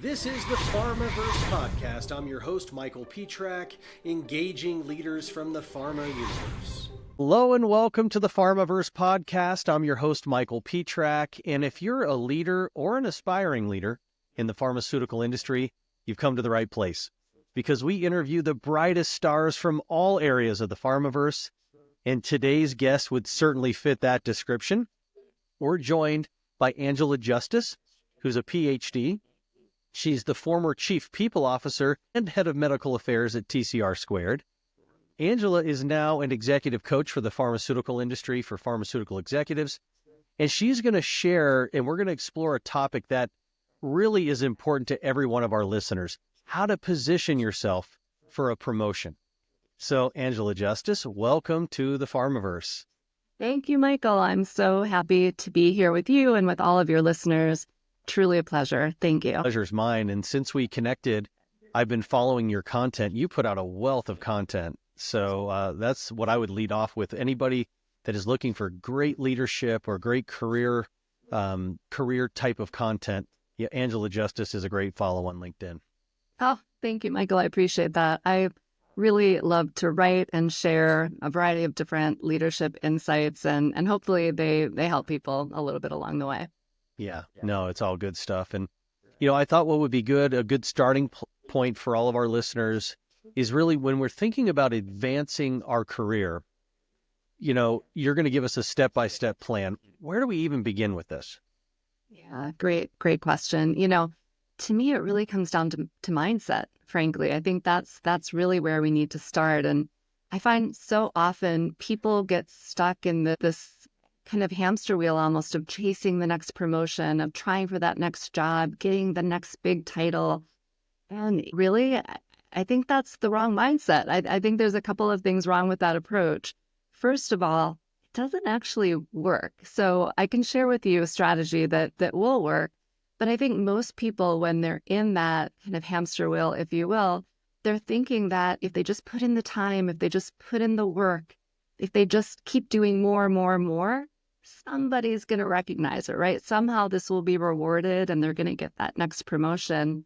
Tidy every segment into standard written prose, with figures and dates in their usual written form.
This is the Pharmaverse podcast. I'm your host, Michael Petrak, engaging leaders from the pharma universe. Hello and welcome to the Pharmaverse podcast. I'm your host, Michael Petrak, and if you're a leader or an aspiring leader in the pharmaceutical industry, you've come to the right place because we interview the brightest stars from all areas of the Pharmaverse, and today's guest would certainly fit that description. We're joined by Angela Justice, who's a PhD. She's the former Chief People Officer and Head of Medical Affairs at TCR Squared. Angela is now an executive coach for the pharmaceutical industry for pharmaceutical executives. And she's going to share, and we're going to explore a topic that really is important to every one of our listeners, how to position yourself for a promotion. So, Angela Justice, welcome to the Pharmaverse. Thank you, Michael. I'm so happy to be here with you and with all of your listeners. Truly a pleasure. Thank you. Pleasure's mine. And since we connected, I've been following your content. You put out a wealth of content. So that's what I would lead off with. Anybody that is looking for great leadership or great career type of content, yeah, Angela Justice is a great follow on LinkedIn. Oh, thank you, Michael. I appreciate that. I really love to write and share a variety of different leadership insights, and hopefully they help people a little bit along the way. Yeah, no, it's all good stuff. And, I thought what would be a good starting point for all of our listeners is really when we're thinking about advancing our career, you're going to give us a step-by-step plan. Where do we even begin with this? Yeah, great question. To me, it really comes down to mindset, frankly. I think that's really where we need to start. And I find so often people get stuck in this kind of hamster wheel almost of chasing the next promotion, of trying for that next job, getting the next big title. And really, I think that's the wrong mindset. I think there's a couple of things wrong with that approach. First of all, it doesn't actually work. So I can share with you a strategy that will work. But I think most people, when they're in that kind of hamster wheel, if you will, they're thinking that if they just put in the time, if they just put in the work, if they just keep doing more and more and more, somebody's going to recognize it, right? Somehow this will be rewarded and they're going to get that next promotion.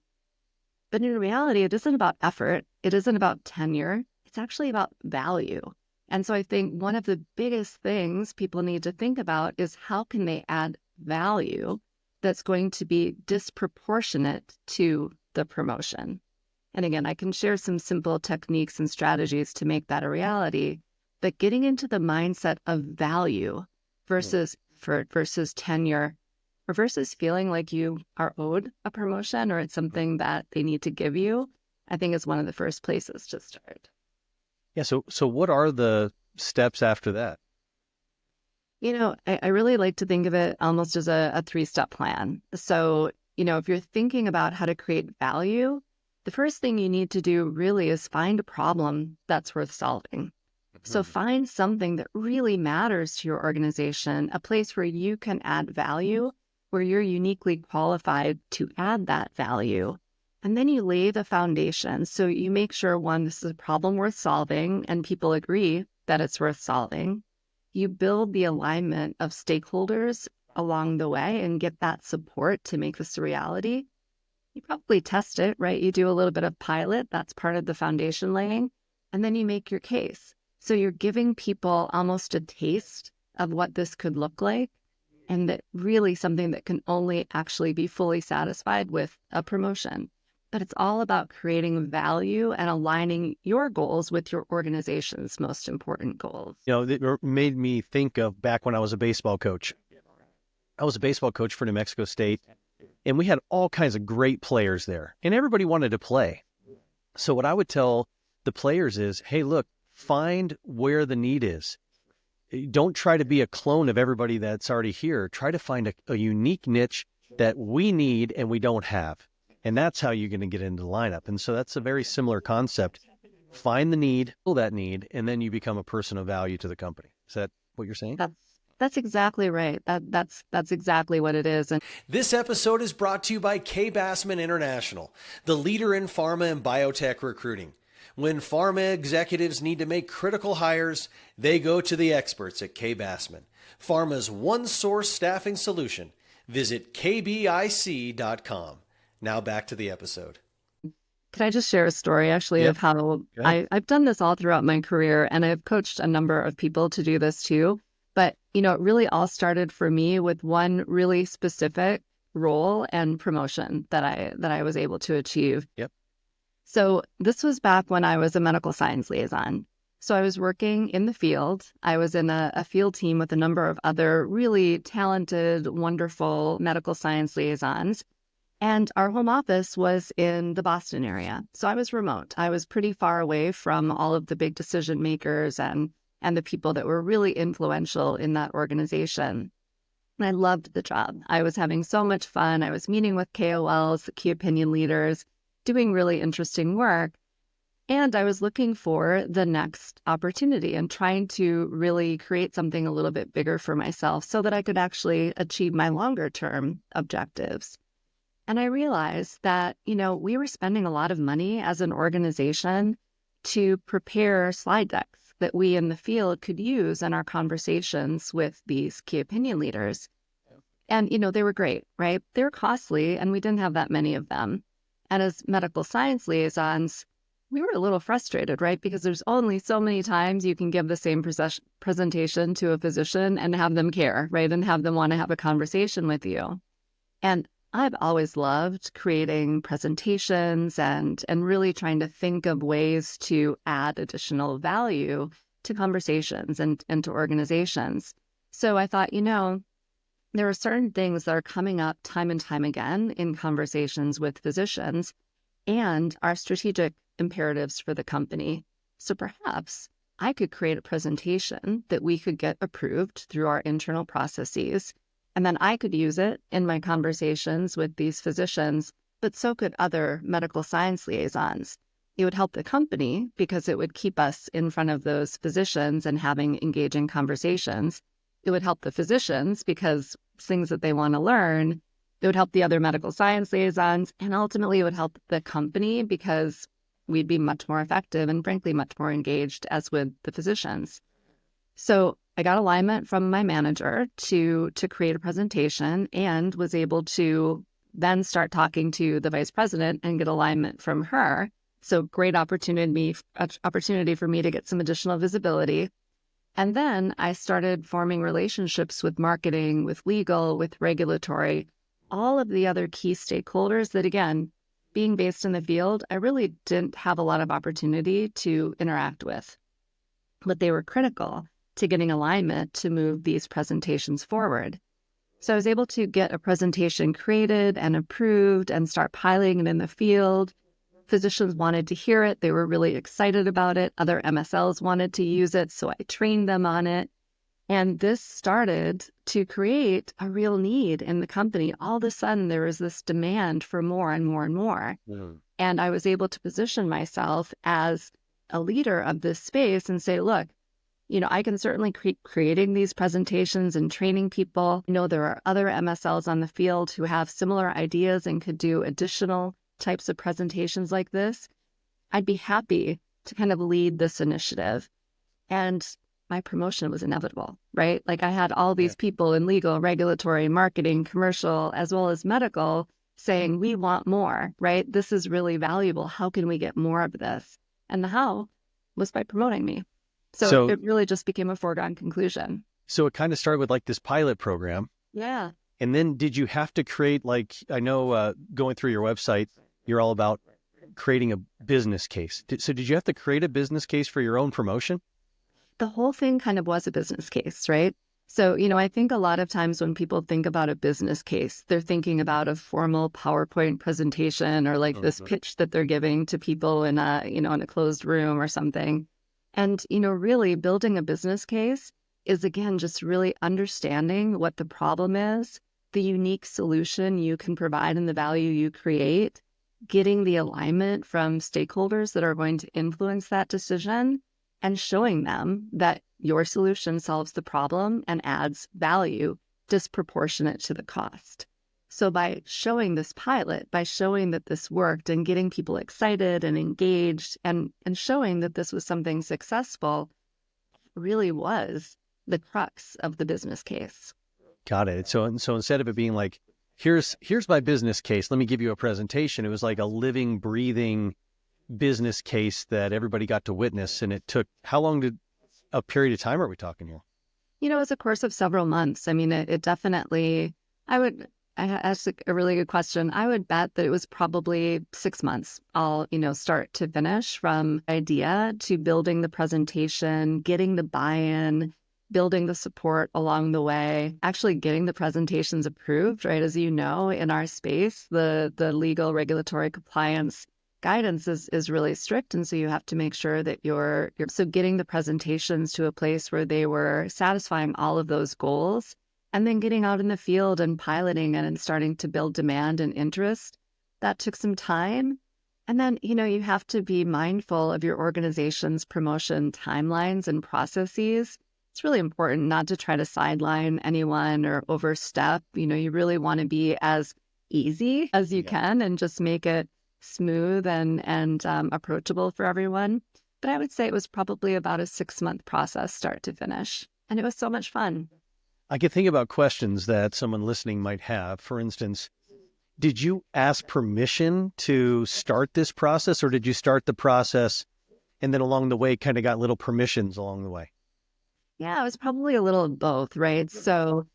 But in reality, it isn't about effort. It isn't about tenure. It's actually about value. And so I think one of the biggest things people need to think about is how can they add value that's going to be disproportionate to the promotion. And again, I can share some simple techniques and strategies to make that a reality, but getting into the mindset of value versus tenure, or versus feeling like you are owed a promotion or it's something that they need to give you, I think is one of the first places to start. Yeah. So what are the steps after that? I really like to think of it almost as a 3-step plan. So, if you're thinking about how to create value, the first thing you need to do really is find a problem that's worth solving. So find something that really matters to your organization, a place where you can add value, where you're uniquely qualified to add that value. And then you lay the foundation. So you make sure, one, this is a problem worth solving, and people agree that it's worth solving. You build the alignment of stakeholders along the way and get that support to make this a reality. You probably test it, right? You do a little bit of pilot. That's part of the foundation laying. And then you make your case. So you're giving people almost a taste of what this could look like, and that really something that can only actually be fully satisfied with a promotion. But it's all about creating value and aligning your goals with your organization's most important goals. It made me think of back when I was a baseball coach. I was a baseball coach for New Mexico State, and we had all kinds of great players there, and everybody wanted to play. So what I would tell the players is, hey, look, find where the need is. Don't try to be a clone of everybody that's already here. Try to find a unique niche that we need and we don't have. And that's how you're going to get into the lineup. And so that's a very similar concept. Find the need, fill that need, and then you become a person of value to the company. Is that what you're saying? That's exactly right. That's exactly what it is. And this episode is brought to you by K. Bassman International, the leader in pharma and biotech recruiting. When pharma executives need to make critical hires, they go to the experts at K. Bassman, pharma's one-source staffing solution. Visit kbic.com. Now back to the episode. Can I just share a story actually of how I've done this all throughout my career, and I've coached a number of people to do this too. But, it really all started for me with one really specific role and promotion that I was able to achieve. Yep. So this was back when I was a medical science liaison. So I was working in the field. I was in a field team with a number of other really talented, wonderful medical science liaisons. And our home office was in the Boston area. So I was remote. I was pretty far away from all of the big decision makers and the people that were really influential in that organization. And I loved the job. I was having so much fun. I was meeting with KOLs, key opinion leaders, doing really interesting work. And I was looking for the next opportunity and trying to really create something a little bit bigger for myself so that I could actually achieve my longer term objectives. And I realized that, we were spending a lot of money as an organization to prepare slide decks that we in the field could use in our conversations with these key opinion leaders. And, they were great, right? They were costly, and we didn't have that many of them. And as medical science liaisons, we were a little frustrated, right? Because there's only so many times you can give the same presentation to a physician and have them care, right? And have them want to have a conversation with you. And I've always loved creating presentations and really trying to think of ways to add additional value to conversations and to organizations. So I thought, there are certain things that are coming up time and time again in conversations with physicians and our strategic imperatives for the company. So perhaps I could create a presentation that we could get approved through our internal processes. And then I could use it in my conversations with these physicians, but so could other medical science liaisons. It would help the company because it would keep us in front of those physicians and having engaging conversations. It would help the physicians because things that they want to learn. It would help the other medical science liaisons. And ultimately, it would help the company because we'd be much more effective and frankly, much more engaged as with the physicians. So I got alignment from my manager to create a presentation and was able to then start talking to the vice president and get alignment from her. So great opportunity for me to get some additional visibility. And then I started forming relationships with marketing, with legal, with regulatory, all of the other key stakeholders that, again, being based in the field, I really didn't have a lot of opportunity to interact with. But they were critical to getting alignment to move these presentations forward. So I was able to get a presentation created and approved and start piloting it in the field. Physicians wanted to hear it. They were really excited about it. Other MSLs wanted to use it, so I trained them on it. And this started to create a real need in the company. All of a sudden, there was this demand for more and more and more. Mm. And I was able to position myself as a leader of this space and say, look, I can certainly keep creating these presentations and training people. There are other MSLs on the field who have similar ideas and could do additional types of presentations like this. I'd be happy to kind of lead this initiative. And my promotion was inevitable, right? Like I had all these people in legal, regulatory, marketing, commercial, as well as medical saying, we want more, right? This is really valuable. How can we get more of this? And the how was by promoting me. So it really just became a foregone conclusion. So it kind of started with like this pilot program. Yeah. And then did you have to create, I know going through your website, you're all about creating a business case. So did you have to create a business case for your own promotion? The whole thing kind of was a business case, right? So, I think a lot of times when people think about a business case, they're thinking about a formal PowerPoint presentation or like this pitch that they're giving to people in in a closed room or something. And, really building a business case is, again, just really understanding what the problem is, the unique solution you can provide and the value you create, getting the alignment from stakeholders that are going to influence that decision, and showing them that your solution solves the problem and adds value disproportionate to the cost. So by showing this pilot, by showing that this worked and getting people excited and engaged and showing that this was something successful really was the crux of the business case. Got it. So instead of it being like, here's my business case. Let me give you a presentation. It was like a living, breathing business case that everybody got to witness. And it took, how long did a period of time are we talking here? It's a course of several months. I mean, it definitely, that's a really good question. I would bet that it was probably 6 months, all, start to finish, from idea to building the presentation, getting the buy-in, building the support along the way, actually getting the presentations approved, right? As you know, in our space, the legal regulatory compliance guidance is really strict. And so you have to make sure that you're so getting the presentations to a place where they were satisfying all of those goals, and then getting out in the field and piloting and starting to build demand and interest. That took some time. And then, you have to be mindful of your organization's promotion timelines and processes. It's really important not to try to sideline anyone or overstep. You really want to be as easy as you can and just make it smooth and approachable for everyone. But I would say it was probably about a 6-month process, start to finish. And it was so much fun. I could think about questions that someone listening might have. For instance, did you ask permission to start this process, or did you start the process and then along the way kind of got little permissions along the way? Yeah, it was probably a little of both, right? So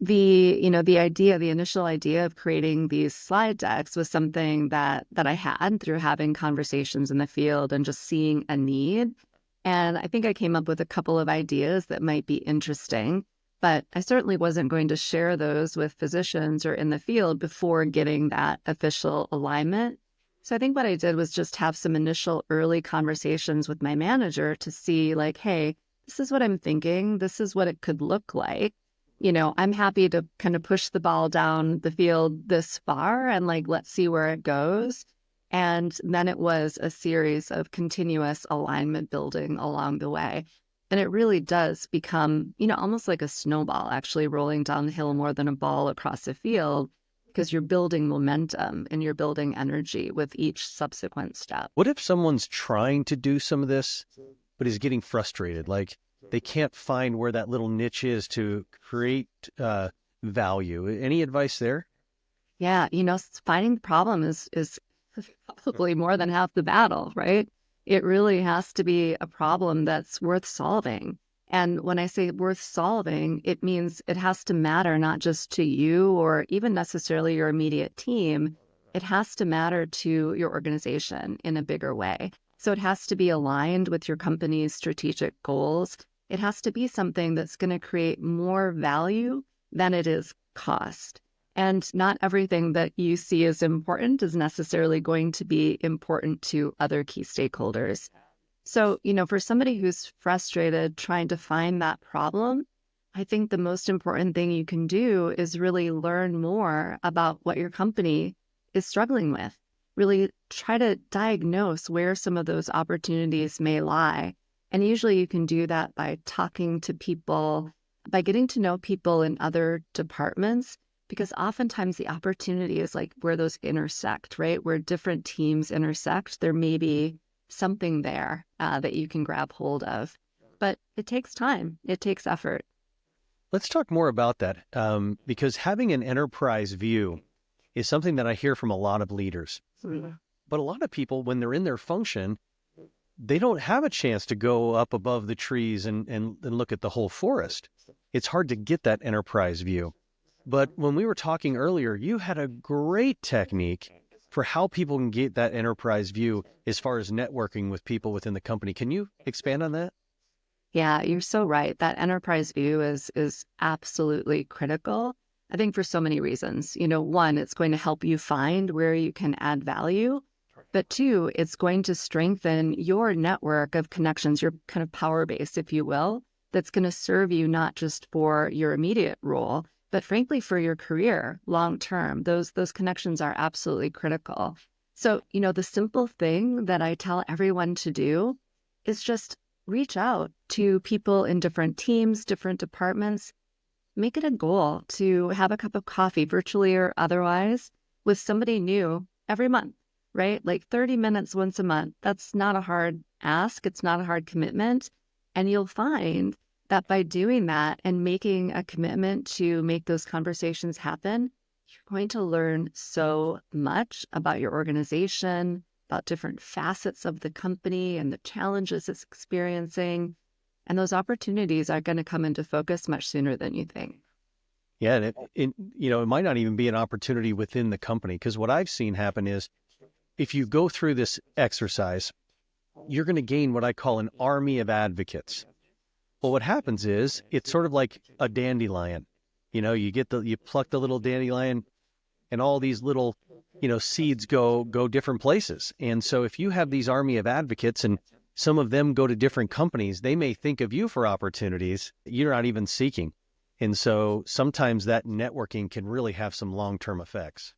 the initial idea of creating these slide decks was something that I had through having conversations in the field and just seeing a need. And I think I came up with a couple of ideas that might be interesting, but I certainly wasn't going to share those with physicians or in the field before getting that official alignment. So I think what I did was just have some initial early conversations with my manager to see, like, hey, this is what I'm thinking. This is what it could look like. I'm happy to kind of push the ball down the field this far and let's see where it goes. And then it was a series of continuous alignment building along the way. And it really does become, almost like a snowball actually rolling down the hill more than a ball across the field, because you're building momentum and you're building energy with each subsequent step. What if someone's trying to do some of this, but is getting frustrated? Like they can't find where that little niche is to create value. Any advice there? Yeah, finding the problem is probably more than half the battle, right? It really has to be a problem that's worth solving. And when I say worth solving, it means it has to matter not just to you or even necessarily your immediate team. It has to matter to your organization in a bigger way. So it has to be aligned with your company's strategic goals. It has to be something that's going to create more value than it is cost. And not everything that you see as important is necessarily going to be important to other key stakeholders. So, for somebody who's frustrated trying to find that problem, I think the most important thing you can do is really learn more about what your company is struggling with. Really try to diagnose where some of those opportunities may lie. And usually you can do that by talking to people, by getting to know people in other departments, because oftentimes the opportunity is where those intersect, right? Where different teams intersect, there may be something there that you can grab hold of. But it takes time. It takes effort. Let's talk more about that, because having an enterprise view is something that I hear from a lot of leaders. Mm-hmm. But a lot of people, when they're in their function, they don't have a chance to go up above the trees and look at the whole forest. It's hard to get that enterprise view. But when we were talking earlier, you had a great technique for how people can get that enterprise view as far as networking with people within the company. Can you expand on that? Yeah, you're so right. That enterprise view is absolutely critical. I think for so many reasons. One, it's going to help you find where you can add value. But two, it's going to strengthen your network of connections, your kind of power base, if you will, that's going to serve you not just for your immediate role, but frankly, for your career long term. Those connections are absolutely critical. So, the simple thing that I tell everyone to do is just reach out to people in different teams, different departments. Make it a goal to have a cup of coffee, virtually or otherwise, with somebody new every month, right? 30 minutes once a month. That's not a hard ask. It's not a hard commitment. And you'll find that by doing that and making a commitment to make those conversations happen, you're going to learn so much about your organization, about different facets of the company and the challenges it's experiencing. And those opportunities are going to come into focus much sooner than you think. Yeah, and it might not even be an opportunity within the company, because what I've seen happen is if you go through this exercise, you're going to gain what I call an army of advocates. Well, what happens is it's sort of like a dandelion. You pluck the little dandelion, and all these little, seeds go different places. And so if you have these army of advocates and some of them go to different companies, they may think of you for opportunities you're not even seeking. And so sometimes that networking can really have some long-term effects.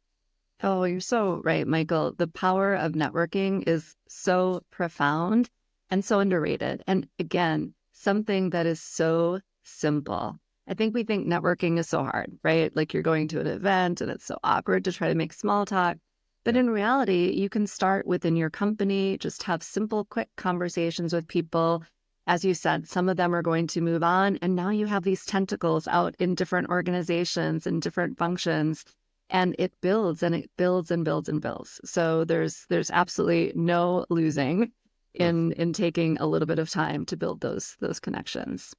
Oh, you're so right, Michael. The power of networking is so profound and so underrated. And again, something that is so simple. I think we think networking is so hard, right? Like you're going to an event and it's so awkward to try to make small talk. But Yeah. in reality, you can start within your company, just have simple, quick conversations with people. As you said, some of them are going to move on. And now you have these tentacles out in different organizations and different functions. And it builds and it builds and builds and builds. So there's absolutely no losing Mm. in taking a little bit of time to build those connections.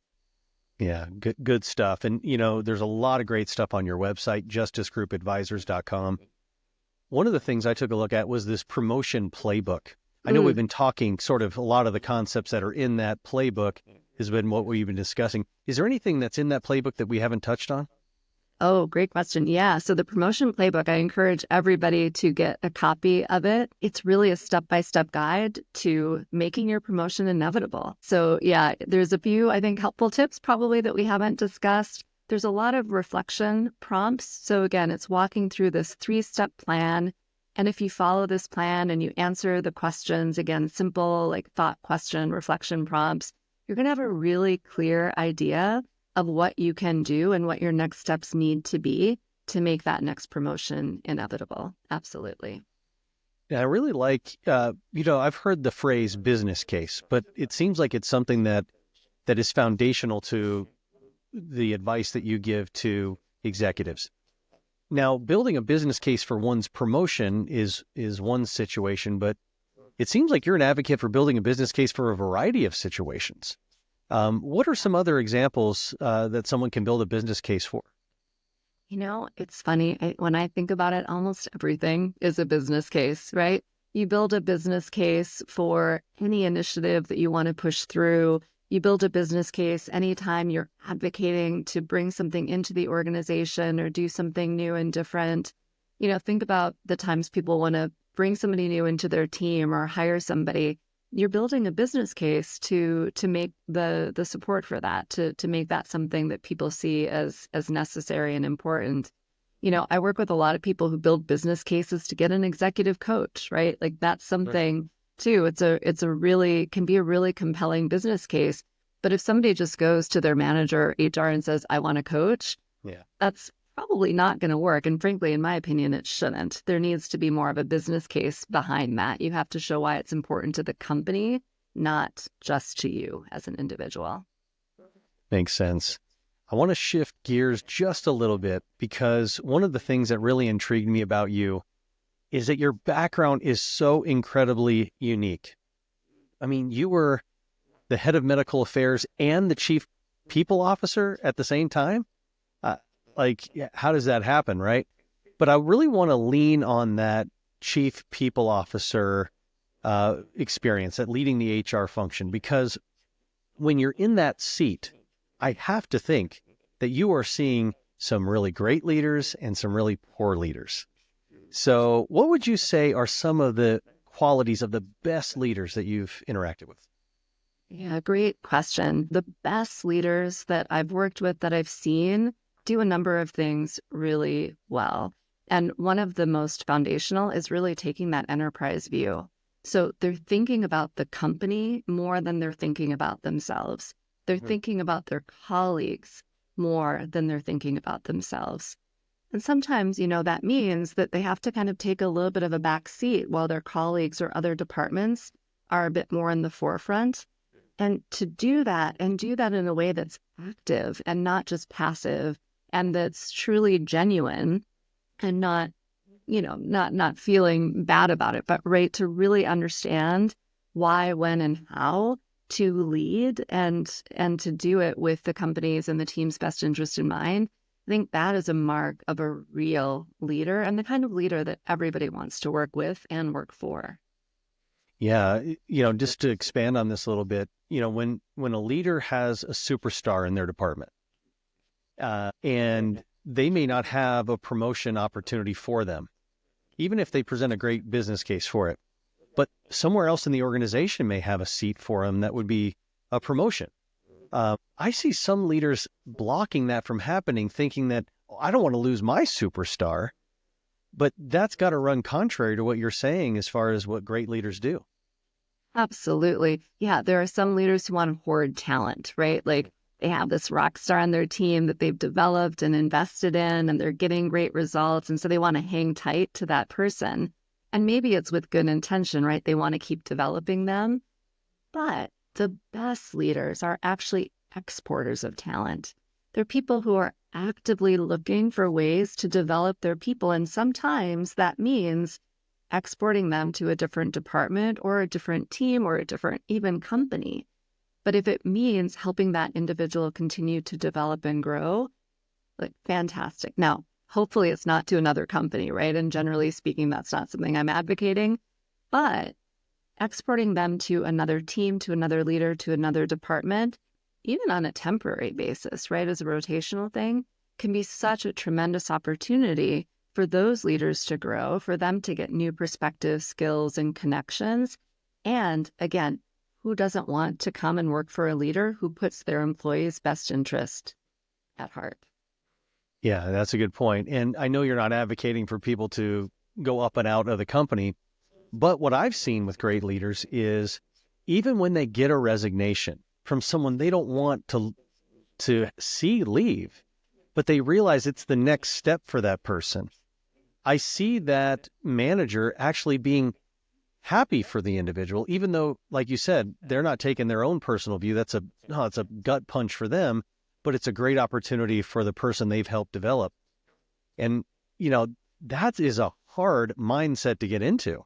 Yeah, good stuff. And, there's a lot of great stuff on your website, justicegroupadvisors.com. One of the things I took a look at was this promotion playbook. I know we've been talking sort of a lot of the concepts that are in that playbook has been what we've been discussing. Is there anything that's in that playbook that we haven't touched on? Oh, great question. Yeah. So the promotion playbook, I encourage everybody to get a copy of it. It's really a step-by-step guide to making your promotion inevitable. So yeah, there's a few, I think, helpful tips probably that we haven't discussed. There's a lot of reflection prompts. So again, it's walking through this 3-step plan. And if you follow this plan and you answer the questions, again, simple like thought question, reflection prompts, you're going to have a really clear idea of what you can do and what your next steps need to be to make that next promotion inevitable. Absolutely. Yeah, I really like, I've heard the phrase business case, but it seems like it's something that is foundational to the advice that you give to executives. Now, building a business case for one's promotion is one situation, but it seems like you're an advocate for building a business case for a variety of situations. What are some other examples that someone can build a business case for? It's funny. When I think about it, almost everything is a business case, right? You build a business case for any initiative that you want to push through. You build a business case anytime you're advocating to bring something into the organization or do something new and different. Think about the times people want to bring somebody new into their team or hire somebody. You're building a business case to make the support for that, to make that something that people see as necessary and important. I work with a lot of people who build business cases to get an executive coach, right? Like that's something too. Can be a really compelling business case. But if somebody just goes to their manager, HR, and says, I want a coach, Yeah. that's probably not going to work. And frankly, in my opinion, it shouldn't. There needs to be more of a business case behind that. You have to show why it's important to the company, not just to you as an individual. Makes sense. I want to shift gears just a little bit because one of the things that really intrigued me about you is that your background is so incredibly unique. I mean, you were the head of medical affairs and the chief people officer at the same time. How does that happen, right? But I really want to lean on that chief people officer experience at leading the HR function, because when you're in that seat, I have to think that you are seeing some really great leaders and some really poor leaders. So what would you say are some of the qualities of the best leaders that you've interacted with? Yeah, great question. The best leaders that I've worked with, that I've seen, do a number of things really well. And one of the most foundational is really taking that enterprise view. So they're thinking about the company more than they're thinking about themselves. They're thinking about their colleagues more than they're thinking about themselves. And sometimes, that means that they have to kind of take a little bit of a back seat while their colleagues or other departments are a bit more in the forefront. And to do that and do that in a way that's active and not just passive and that's truly genuine, and not feeling bad about it, but right, to really understand why, when, and how to lead and to do it with the company's and the team's best interest in mind. I think that is a mark of a real leader and the kind of leader that everybody wants to work with and work for. Yeah, just to expand on this a little bit, when a leader has a superstar in their department, and they may not have a promotion opportunity for them, even if they present a great business case for it, but somewhere else in the organization may have a seat for them that would be a promotion. I see some leaders blocking that from happening, thinking that, "Oh, I don't want to lose my superstar," but that's got to run contrary to what you're saying as far as what great leaders do. Absolutely. Yeah, there are some leaders who want to hoard talent, right? Like they have this rock star on their team that they've developed and invested in, and they're getting great results. And so they want to hang tight to that person. And maybe it's with good intention, right? They want to keep developing them. But the best leaders are actually exporters of talent. They're people who are actively looking for ways to develop their people. And sometimes that means exporting them to a different department or a different team or a different even company. But if it means helping that individual continue to develop and grow, like fantastic. Now, hopefully it's not to another company, right? And generally speaking, that's not something I'm advocating, but exporting them to another team, to another leader, to another department, even on a temporary basis, right, as a rotational thing, can be such a tremendous opportunity for those leaders to grow, for them to get new perspectives, skills, and connections. And again, who doesn't want to come and work for a leader who puts their employees' best interest at heart? Yeah, that's a good point. And I know you're not advocating for people to go up and out of the company, but what I've seen with great leaders is even when they get a resignation from someone they don't want to see leave, but they realize it's the next step for that person, I see that manager actually being happy for the individual, even though, like you said, they're not taking their own personal view. It's a gut punch for them, but it's a great opportunity for the person they've helped develop. And, that is a hard mindset to get into.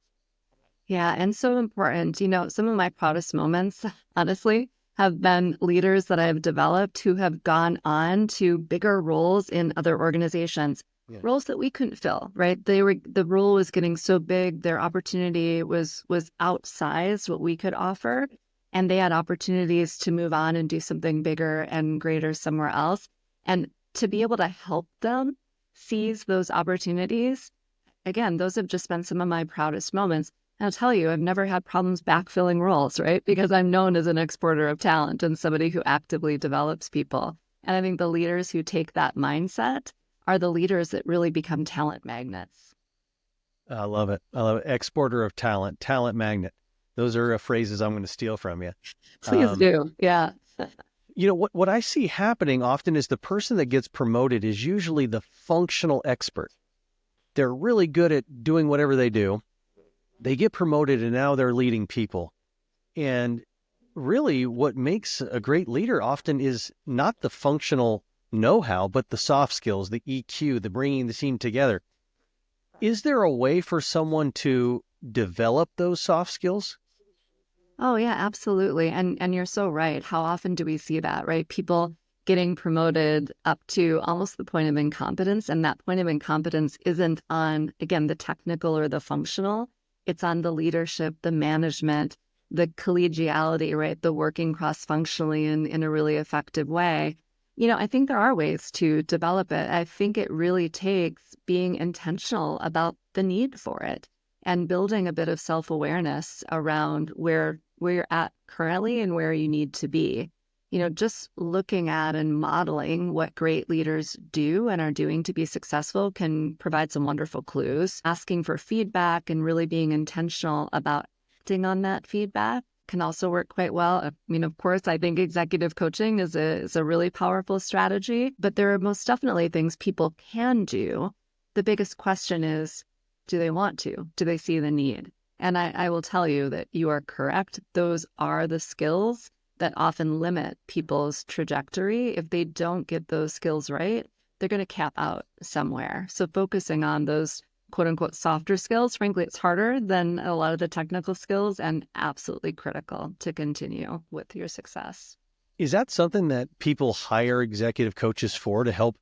Yeah, and so important. Some of my proudest moments, honestly, have been leaders that I've developed who have gone on to bigger roles in other organizations, Yeah. roles that we couldn't fill, right? The role was getting so big, their opportunity was outsized what we could offer, and they had opportunities to move on and do something bigger and greater somewhere else. And to be able to help them seize those opportunities, again, those have just been some of my proudest moments. And I'll tell you, I've never had problems backfilling roles, right? Because I'm known as an exporter of talent and somebody who actively develops people. And I think the leaders who take that mindset are the leaders that really become talent magnets. I love it. I love it. Exporter of talent, talent magnet. Those are phrases I'm going to steal from you. Please do. Yeah. What I see happening often is the person that gets promoted is usually the functional expert. They're really good at doing whatever they do. They get promoted and now they're leading people. And really what makes a great leader often is not the functional know-how, but the soft skills, the EQ, the bringing the team together. Is there a way for someone to develop those soft skills? Oh, yeah, absolutely. And you're so right. How often do we see that, right? People getting promoted up to almost the point of incompetence. And that point of incompetence isn't on, again, the technical or the functional. It's on the leadership, the management, the collegiality, right? The working cross-functionally in a really effective way. I think there are ways to develop it. I think it really takes being intentional about the need for it and building a bit of self-awareness around where you're at currently and where you need to be. Just looking at and modeling what great leaders do and are doing to be successful can provide some wonderful clues. Asking for feedback and really being intentional about acting on that feedback can also work quite well. I mean, of course, I think executive coaching is a really powerful strategy, but there are most definitely things people can do. The biggest question is, do they want to? Do they see the need? And I will tell you that you are correct. Those are the skills that often limit people's trajectory. If they don't get those skills right, they're going to cap out somewhere. So focusing on those quote unquote softer skills, frankly, it's harder than a lot of the technical skills and absolutely critical to continue with your success. Is that something that people hire executive coaches for, to help,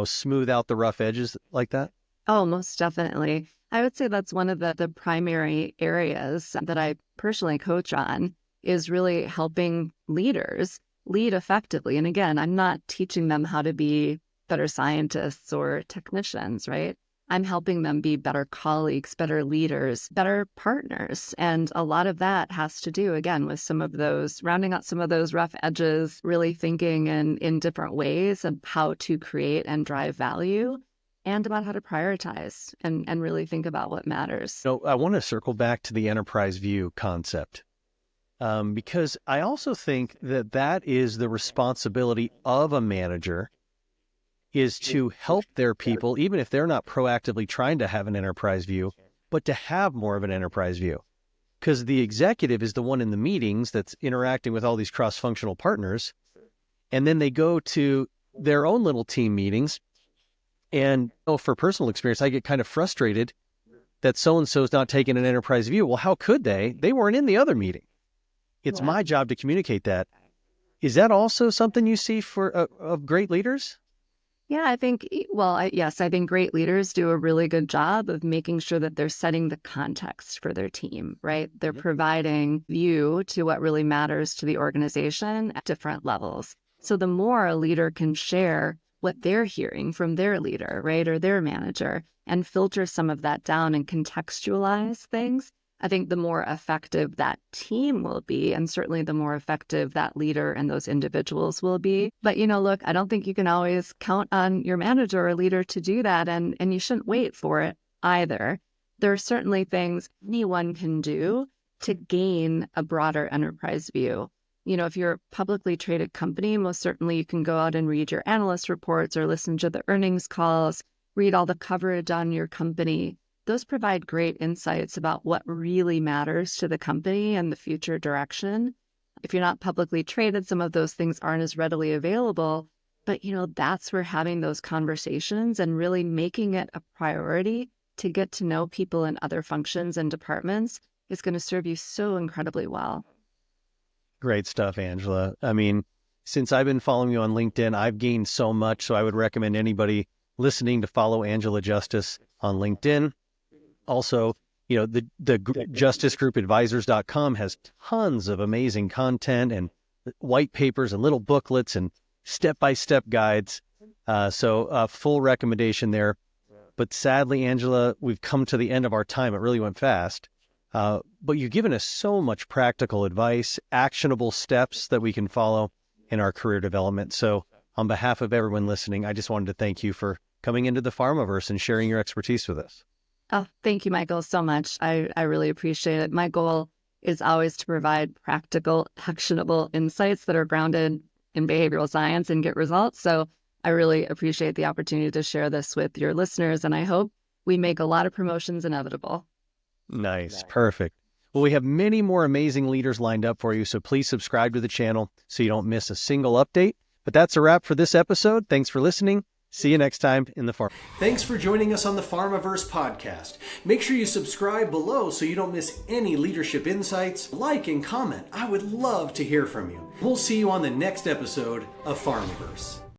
smooth out the rough edges like that? Oh, most definitely. I would say that's one of the primary areas that I personally coach on, is really helping leaders lead effectively. And again, I'm not teaching them how to be better scientists or technicians, right? I'm helping them be better colleagues, better leaders, better partners. And a lot of that has to do, again, with some of those, rounding out some of those rough edges, really thinking in different ways of how to create and drive value, and about how to prioritize and really think about what matters. So I want to circle back to the enterprise view concept, because I also think that is the responsibility of a manager, is to help their people, even if they're not proactively trying to have an enterprise view, but to have more of an enterprise view. Because the executive is the one in the meetings that's interacting with all these cross-functional partners, and then they go to their own little team meetings. And for personal experience, I get kind of frustrated that so-and-so is not taking an enterprise view. Well, how could they? They weren't in the other meeting. It's my job to communicate that. Is that also something you see for of great leaders? Yeah, I think, yes, I think great leaders do a really good job of making sure that they're setting the context for their team, right? They're providing view to what really matters to the organization at different levels. So the more a leader can share what they're hearing from their leader, right, or their manager, and filter some of that down and contextualize things, I think the more effective that team will be, and certainly the more effective that leader and those individuals will be. But, look, I don't think you can always count on your manager or leader to do that, and you shouldn't wait for it either. There are certainly things anyone can do to gain a broader enterprise view. If you're a publicly traded company, most certainly you can go out and read your analyst reports or listen to the earnings calls, read all the coverage on your company. Those provide great insights about what really matters to the company and the future direction. If you're not publicly traded, some of those things aren't as readily available. But, that's where having those conversations and really making it a priority to get to know people in other functions and departments is going to serve you so incredibly well. Great stuff, Angela. I mean, since I've been following you on LinkedIn, I've gained so much. So I would recommend anybody listening to follow Angela Justice on LinkedIn. Also, the justicegroupadvisors.com has tons of amazing content and white papers and little booklets and step-by-step guides. So full recommendation there. But sadly, Angela, we've come to the end of our time. It really went fast. But you've given us so much practical advice, actionable steps that we can follow in our career development. So on behalf of everyone listening, I just wanted to thank you for coming into the Pharmaverse and sharing your expertise with us. Oh, thank you, Michael, so much. I really appreciate it. My goal is always to provide practical, actionable insights that are grounded in behavioral science and get results. So I really appreciate the opportunity to share this with your listeners, and I hope we make a lot of promotions inevitable. Nice. Perfect. Well, we have many more amazing leaders lined up for you, so please subscribe to the channel so you don't miss a single update. But that's a wrap for this episode. Thanks for listening. See you next time in the Pharma. Thanks for joining us on the Pharmaverse podcast. Make sure you subscribe below so you don't miss any leadership insights. Like and comment. I would love to hear from you. We'll see you on the next episode of Pharmaverse.